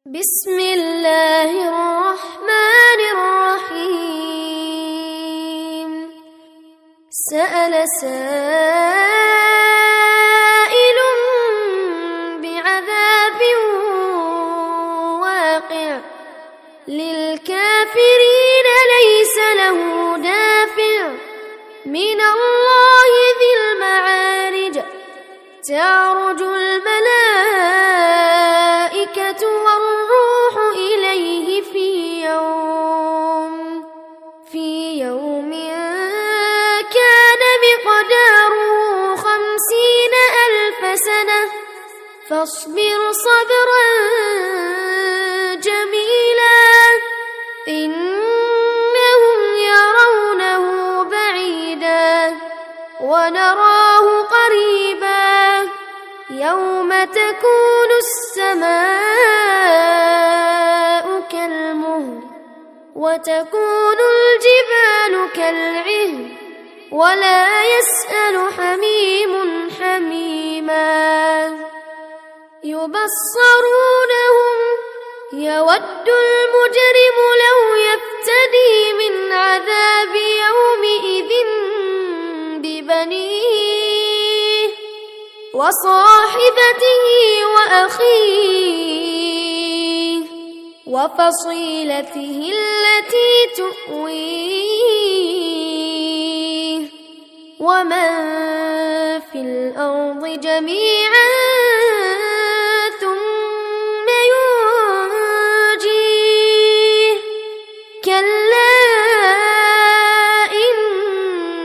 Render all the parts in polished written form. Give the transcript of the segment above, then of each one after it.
بسم الله الرحمن الرحيم. سأل سائل بعذاب واقع للكافرين ليس له دافع من الله ذي المعارج. تعرج الملائكة والروح إليه في يوم كان مقداره 50,000 سنة فاصبر صبرا جميلا إنهم يرونه بعيدا ونراه قريبا يوم تكون السماء كالمهل وتكون الجبال كالعهن ولا يسأل حميم حميما. يبصرونهم يود المجرم لو يفتدي من عذاب يومئذ ببنيه وصاحبته وأخيه وفصيلته التي تؤويه ومن في الأرض جميعا ثم ينجيه كلا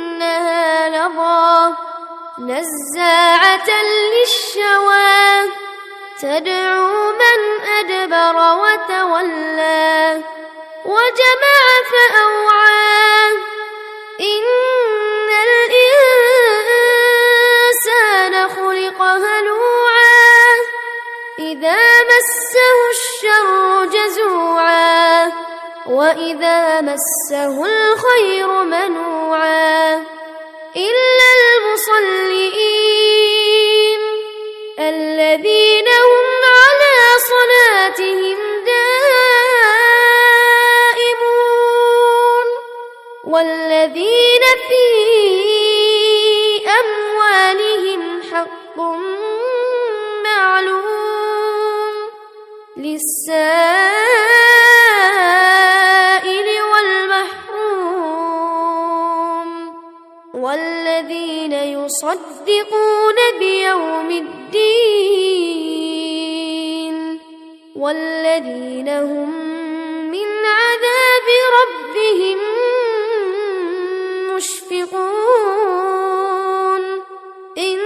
إنها لظى نزاعة للشوى تدعو من أدبر وتولى وجمع فأوعى إن الإنسان خلق هلوعا إذا مسه الشر جزوعا وإذا مسه الخير منوعا إلا المصلين الذين هم على صلاتهم دائمون والذين في أموالهم حق معلوم للسائل والمحروم والذين يصدقون بيوم الدين والذين هم من عذاب ربهم مشفقون إن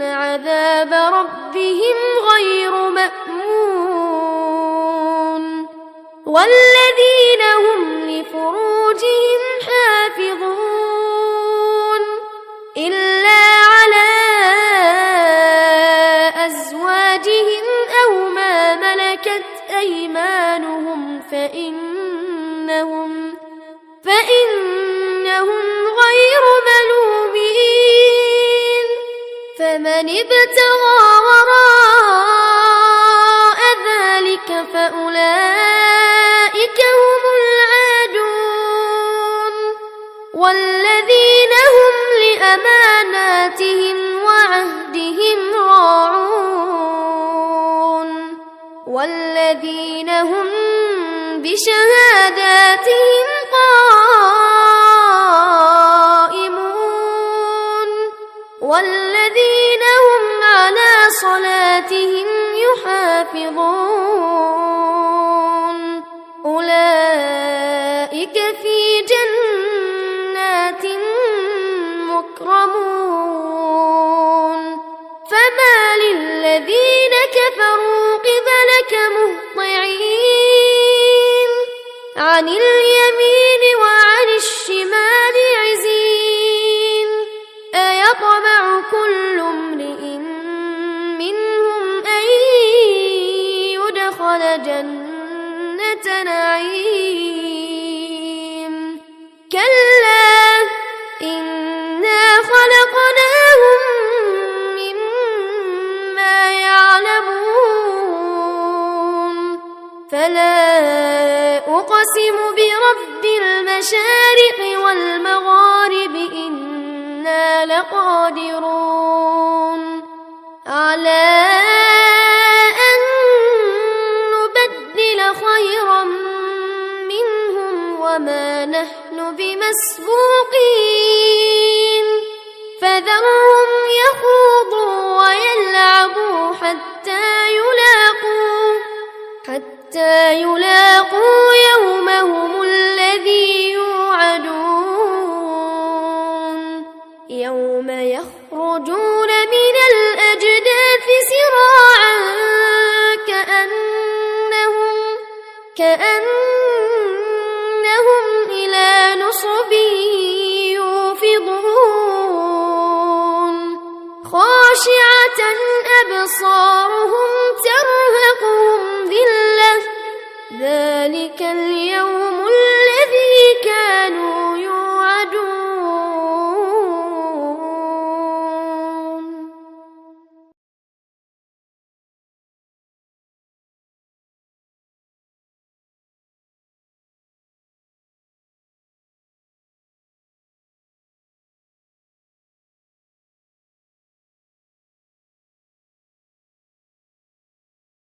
عذاب ربهم غير مأمون والذين هم لفروجهم حافظون إلا على أزواجهم أو ما ملكت أيمانهم فإنهم غير ملومين فمن ابتغى وراء ذلك فأولئك هم العادون والذين هم لأماناتهم وعهدهم راعون والذين هم بشهاداتهم قائمون والذين هم على صلاتهم يحافظون أولئك في جنات مكرمون فما للذين كفروا قبلك مهطعين عن اليمين وعن الشمال عزين أيطمع كل امرئ منهم أن يدخل جنة نعيم كلا إنا خلقناهم مما يعلمون فلا أقسم برب المشارق والمغارب إنا لقادرون على أن نبدل خيرا منهم وما نحن بمسبوقين فذرهم يخوضوا ويلعبوا حتى يلاقوا يومهم الذي يوعدون يوم يخرجون من الأجداث سراعا كأنهم إلى نصب يوفضون خاشعة أبصارهم ترهقهم ذلة ذلك اليوم